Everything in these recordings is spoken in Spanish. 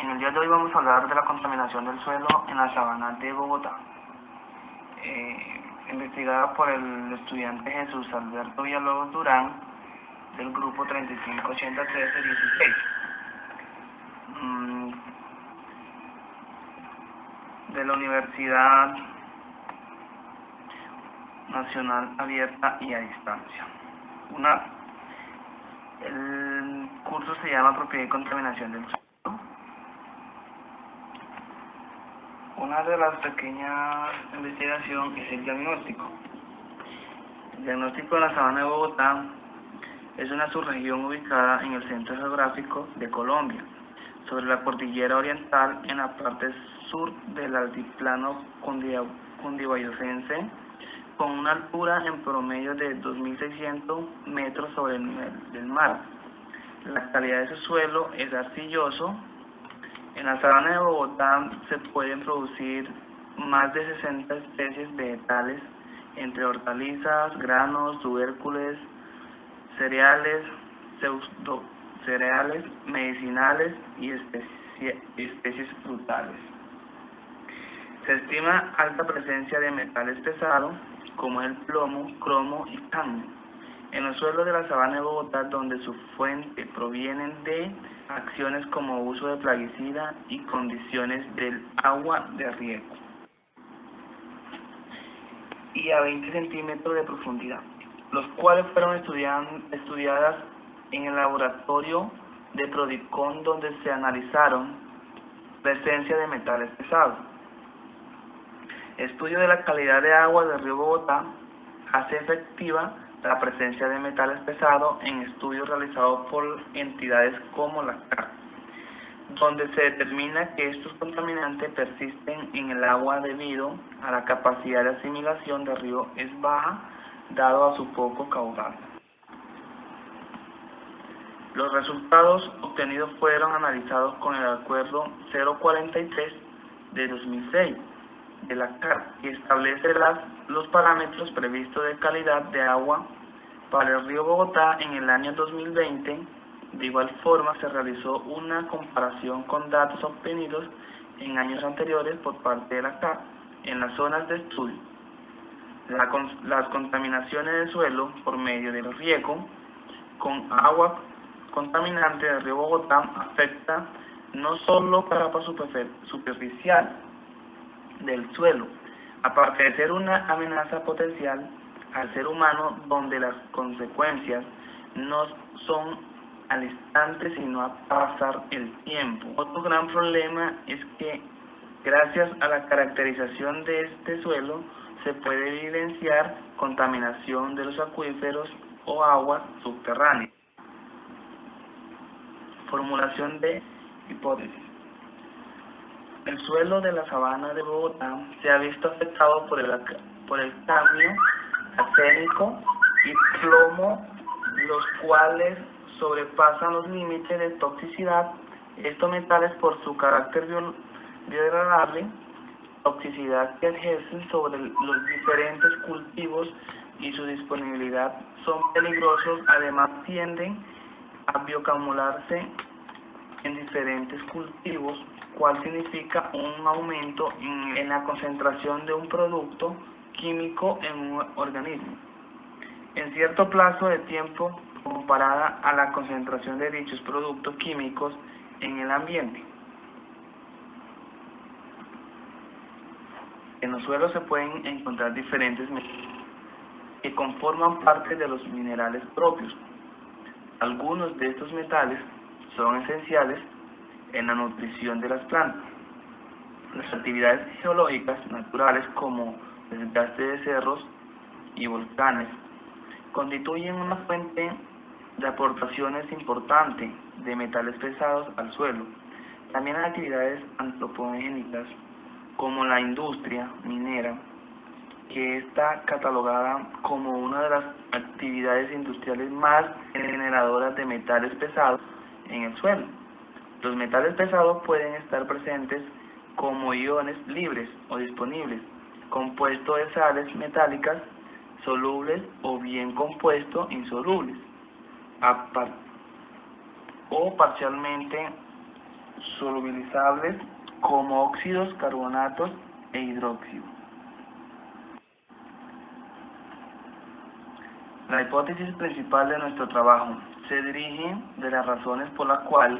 En el día de hoy vamos a hablar de la contaminación del suelo en la sabana de Bogotá, investigada por el estudiante Jesús Alberto Villalobos Durán del grupo 35801316 de la Universidad Nacional Abierta y a Distancia. El curso se llama Propiedad y Contaminación del Suelo. Una de las pequeñas investigaciones es el diagnóstico. El diagnóstico de la sabana de Bogotá es una subregión ubicada en el centro geográfico de Colombia, sobre la cordillera oriental en la parte sur del altiplano cundiboyacense, con una altura en promedio de 2.600 metros sobre el nivel del mar. La calidad de su suelo es arcilloso. En la sabana de Bogotá se pueden producir más de 60 especies vegetales, entre hortalizas, granos, tubérculos, cereales, pseudocereales, medicinales y especies frutales. Se estima alta presencia de metales pesados, como el plomo, cromo y cadmio, en los suelos de la sabana de Bogotá, donde su fuente provienen de acciones como uso de plaguicida y condiciones del agua de riego, y a 20 centímetros de profundidad, los cuales fueron estudiadas en el laboratorio de Prodicon, donde se analizaron presencia de metales pesados. Estudio de la calidad de agua del río Bogotá hace efectiva la presencia de metales pesados en estudios realizados por entidades como la CAR, donde se determina que estos contaminantes persisten en el agua debido a la capacidad de asimilación del río es baja, dado a su poco caudal. Los resultados obtenidos fueron analizados con el Acuerdo 043 de 2006 de la CAR, que establece los parámetros previstos de calidad de agua para el río Bogotá en el año 2020. De igual forma, se realizó una comparación con datos obtenidos en años anteriores por parte de la CAR en las zonas de estudio. Las contaminaciones del suelo por medio del riego con agua contaminante del río Bogotá afecta no solo la capa superficial del suelo, aparte de ser una amenaza potencial al ser humano, donde las consecuencias no son al instante sino a pasar el tiempo. Otro gran problema es que gracias a la caracterización de este suelo se puede evidenciar contaminación de los acuíferos o aguas subterráneas. Formulación de hipótesis. El suelo de la sabana de Bogotá se ha visto afectado por el cadmio, arsénico y plomo, los cuales sobrepasan los límites de toxicidad. Estos metales, por su carácter biodegradable, toxicidad que ejercen sobre los diferentes cultivos y su disponibilidad, son peligrosos. Además, tienden a bioacumularse en diferentes cultivos, cual significa un aumento en la concentración de un producto químico en un organismo en cierto plazo de tiempo comparada a la concentración de dichos productos químicos en el ambiente. En los suelos se pueden encontrar diferentes metales que conforman parte de los minerales propios. Algunos de estos metales son esenciales en la nutrición de las plantas. Las actividades geológicas naturales, como el desgaste de cerros y volcanes, constituyen una fuente de aportaciones importante de metales pesados al suelo. También hay actividades antropogénicas, como la industria minera, que está catalogada como una de las actividades industriales más generadoras de metales pesados en el suelo. Los metales pesados pueden estar presentes como iones libres o disponibles, compuestos de sales metálicas solubles o bien compuestos insolubles, o parcialmente solubilizables como óxidos, carbonatos e hidróxido. La hipótesis principal de nuestro trabajo se dirige de las razones por las cuales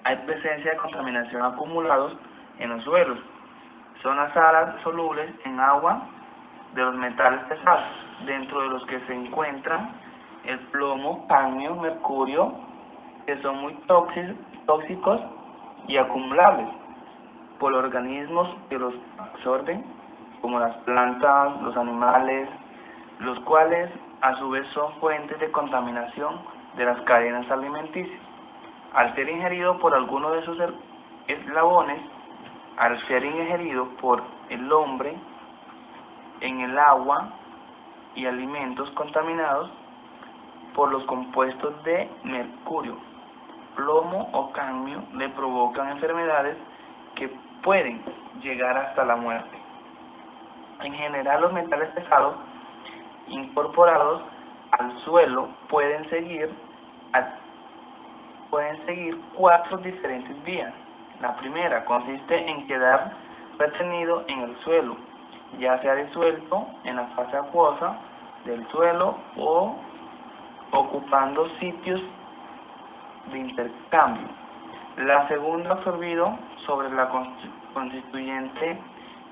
hay presencia de contaminación acumulados en los suelos. Son las salas solubles en agua de los metales pesados, dentro de los que se encuentran el plomo, cadmio, mercurio, que son muy tóxicos y acumulables por organismos que los absorben, como las plantas, los animales, los cuales a su vez son fuentes de contaminación de las cadenas alimenticias. Al ser ingerido por alguno de esos eslabones, al ser ingerido por el hombre en el agua y alimentos contaminados por los compuestos de mercurio, plomo o cadmio, le provocan enfermedades que pueden llegar hasta la muerte. En general, los metales pesados incorporados al suelo pueden seguir 4 diferentes vías. La primera consiste en quedar retenido en el suelo, ya sea disuelto en la fase acuosa del suelo o ocupando sitios de intercambio. La segunda, absorbido sobre la constituyente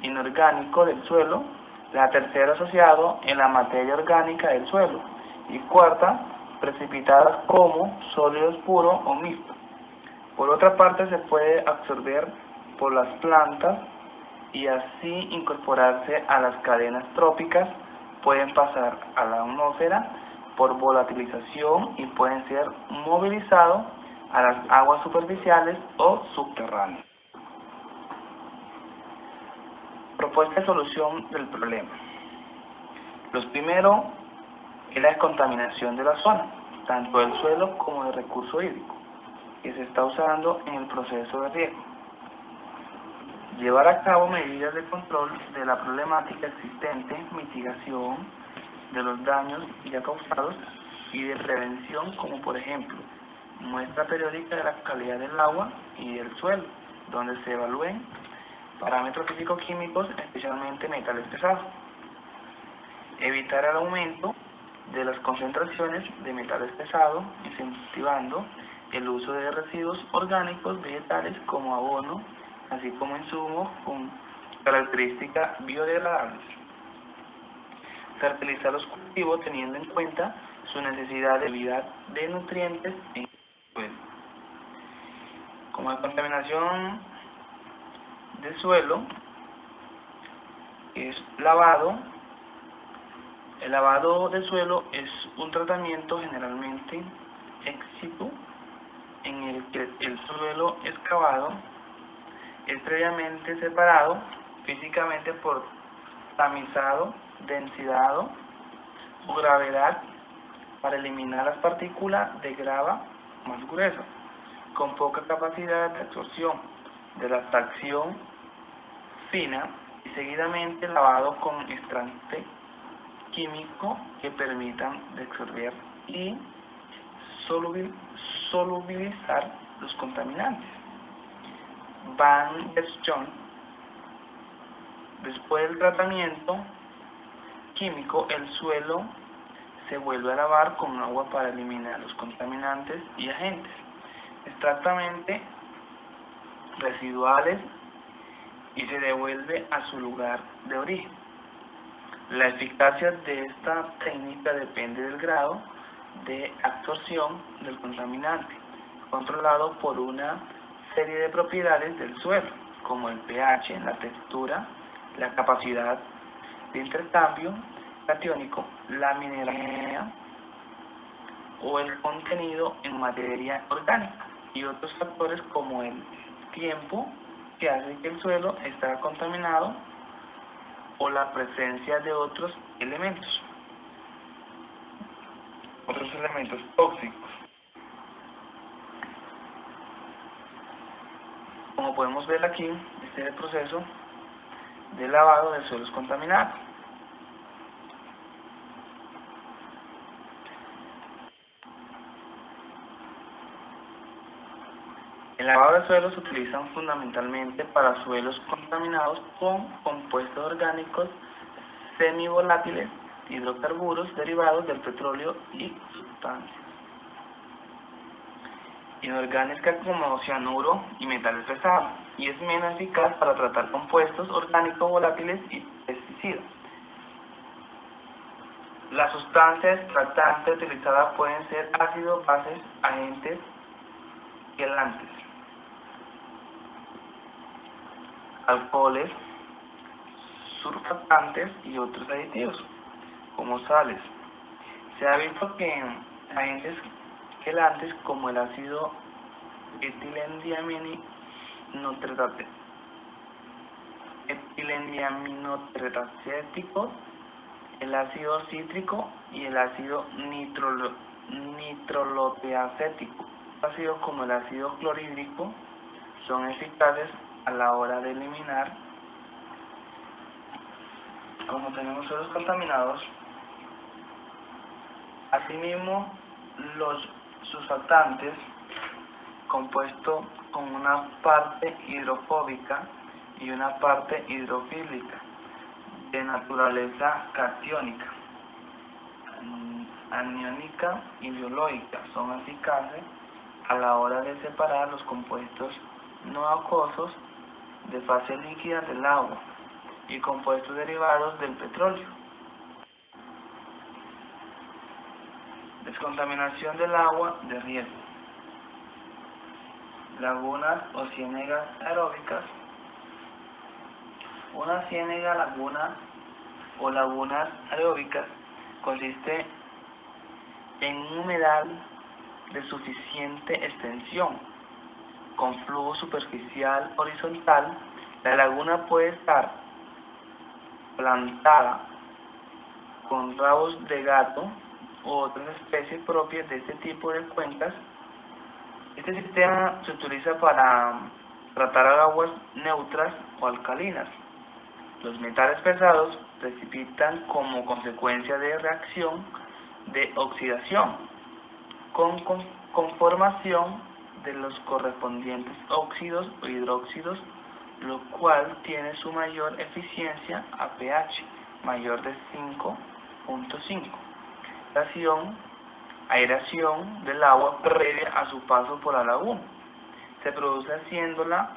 inorgánico del suelo. La tercera, asociado en la materia orgánica del suelo. Y cuarta, precipitadas como sólidos puros o mixtos. Por otra parte, se puede absorber por las plantas y así incorporarse a las cadenas tróficas. Pueden pasar a la atmósfera por volatilización y pueden ser movilizados a las aguas superficiales o subterráneas. Propuesta de solución del problema. Los primeros es la descontaminación de la zona, tanto del suelo como del recurso hídrico, que se está usando en el proceso de riego. Llevar a cabo medidas de control de la problemática existente, mitigación de los daños ya causados y de prevención, como por ejemplo, muestra periódica de la calidad del agua y del suelo, donde se evalúen parámetros físico-químicos, especialmente metales pesados. Evitar el aumento de las concentraciones de metales pesados, incentivando el uso de residuos orgánicos vegetales como abono, así como insumos con características biodegradables. Fertilizar los cultivos teniendo en cuenta su necesidad de nutrientes en el suelo. Como la contaminación del suelo es lavado. El lavado del suelo es un tratamiento generalmente éxito en el que el suelo excavado es previamente separado físicamente por tamizado, densidad o gravedad para eliminar las partículas de grava más gruesas, con poca capacidad de absorción de la fracción fina y seguidamente lavado con extracto químico que permitan absorber y solubilizar los contaminantes. Van Bergstrom. Después del tratamiento químico, el suelo se vuelve a lavar con agua para eliminar los contaminantes y agentes extractamente residuales y se devuelve a su lugar de origen. La eficacia de esta técnica depende del grado de absorción del contaminante, controlado por una serie de propiedades del suelo, como el pH, la textura, la capacidad de intercambio catiónico, la mineralidad o el contenido en materia orgánica, y otros factores como el tiempo que hace que el suelo esté contaminado o la presencia de otros elementos tóxicos. Como podemos ver aquí, este es el proceso de lavado de suelos contaminados. El lavado de suelos se utiliza fundamentalmente para suelos contaminados con compuestos orgánicos semivolátiles, hidrocarburos derivados del petróleo y sustancias inorgánicas como cianuro y metales pesados, y es menos eficaz para tratar compuestos orgánicos volátiles y pesticidas. Las sustancias tratantes utilizadas pueden ser ácidos, bases, agentes quelantes, alcoholes, surfactantes y otros aditivos, como sales. Se ha visto que agentes quelantes como el ácido etilendiaminotetracético, el ácido cítrico y el ácido nitroloteacético, ácidos como el ácido clorhídrico, son eficaces a la hora de eliminar. Como tenemos suelos contaminados, asimismo los surfactantes, compuesto con una parte hidrofóbica y una parte hidrofílica, de naturaleza catiónica, aniónica y biológica, son eficaces a la hora de separar los compuestos no acuosos de fase líquida del agua y compuestos derivados del petróleo. Descontaminación del agua de riego. Lagunas o ciénegas aeróbicas. Una ciénaga, laguna o lagunas aeróbicas consiste en un humedal de suficiente extensión, con flujo superficial horizontal. La laguna puede estar plantada con rabos de gato u otras especies propias de este tipo de cuencas. Este sistema se utiliza para tratar aguas neutras o alcalinas. Los metales pesados precipitan como consecuencia de reacción de oxidación, con formación de los correspondientes óxidos o hidróxidos, lo cual tiene su mayor eficiencia a pH mayor de 5.5. Aireación del agua previa a su paso por la laguna. Se produce haciéndola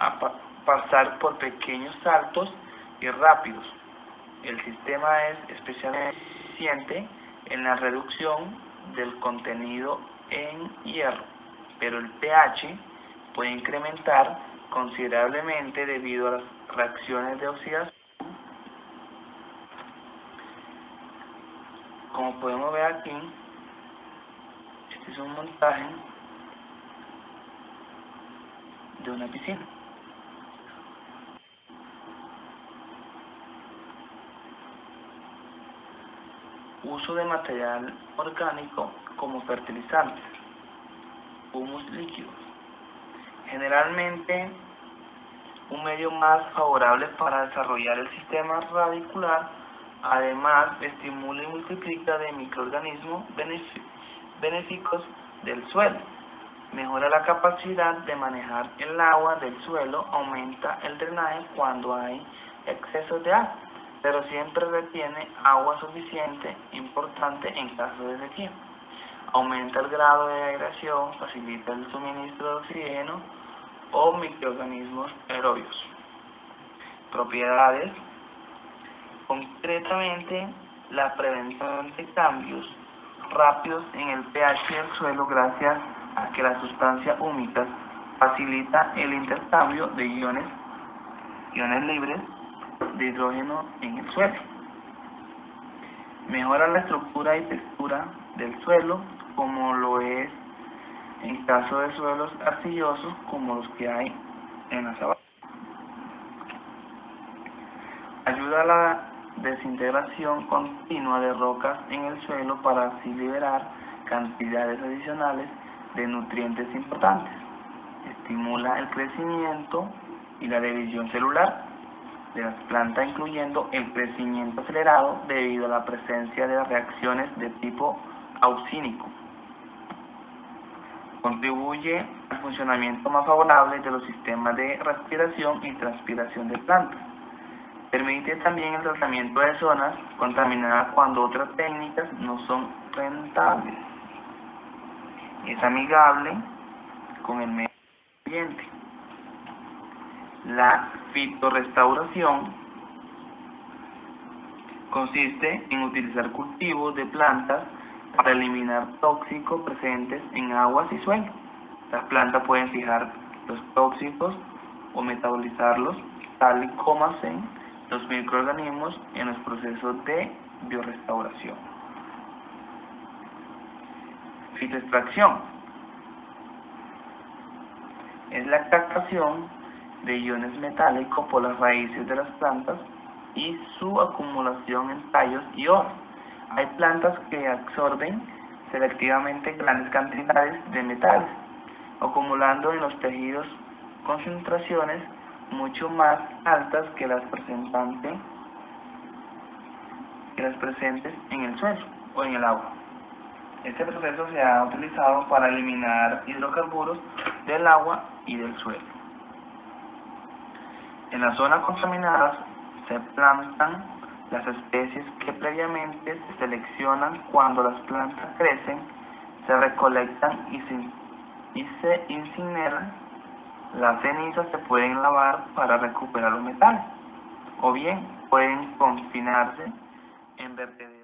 pasar por pequeños saltos y rápidos. El sistema es especialmente eficiente en la reducción del contenido en hierro, pero el pH puede incrementar considerablemente debido a las reacciones de oxidación. Como podemos ver aquí, este es un montaje de una piscina. Uso de material orgánico como fertilizantes, humus líquidos. Generalmente, un medio más favorable para desarrollar el sistema radicular, además estimula y multiplica de microorganismos benéficos del suelo, mejora la capacidad de manejar el agua del suelo, aumenta el drenaje cuando hay exceso de agua, pero siempre retiene agua suficiente, importante en caso de sequía. Aumenta el grado de aireación, facilita el suministro de oxígeno o microorganismos aerobios. Propiedades. Concretamente, la prevención de cambios rápidos en el pH del suelo gracias a que la sustancia húmeda facilita el intercambio de iones libres de hidrógeno en el suelo. Mejora la estructura y textura del suelo, como lo es en caso de suelos arcillosos como los que hay en la sabana. Ayuda a la desintegración continua de rocas en el suelo para así liberar cantidades adicionales de nutrientes importantes. Estimula el crecimiento y la división celular de las plantas, incluyendo el crecimiento acelerado debido a la presencia de reacciones de tipo auxínico. Contribuye al funcionamiento más favorable de los sistemas de respiración y transpiración de plantas. Permite también el tratamiento de zonas contaminadas cuando otras técnicas no son rentables. Es amigable con el medio ambiente. La fitorrestauración consiste en utilizar cultivos de plantas para eliminar tóxicos presentes en aguas y suelo. Las plantas pueden fijar los tóxicos o metabolizarlos, tal y como hacen los microorganismos en los procesos de biorestauración. Fitoextracción es la captación de iones metálicos por las raíces de las plantas y su acumulación en tallos y hojas. Hay plantas que absorben selectivamente grandes cantidades de metales, acumulando en los tejidos concentraciones mucho más altas que las presentes en el suelo o en el agua. Este proceso se ha utilizado para eliminar hidrocarburos del agua y del suelo. En las zonas contaminadas se plantan las especies que previamente se seleccionan. Cuando las plantas crecen, se recolectan y se incineran. Las cenizas se pueden lavar para recuperar los metales, o bien pueden confinarse en vertederos.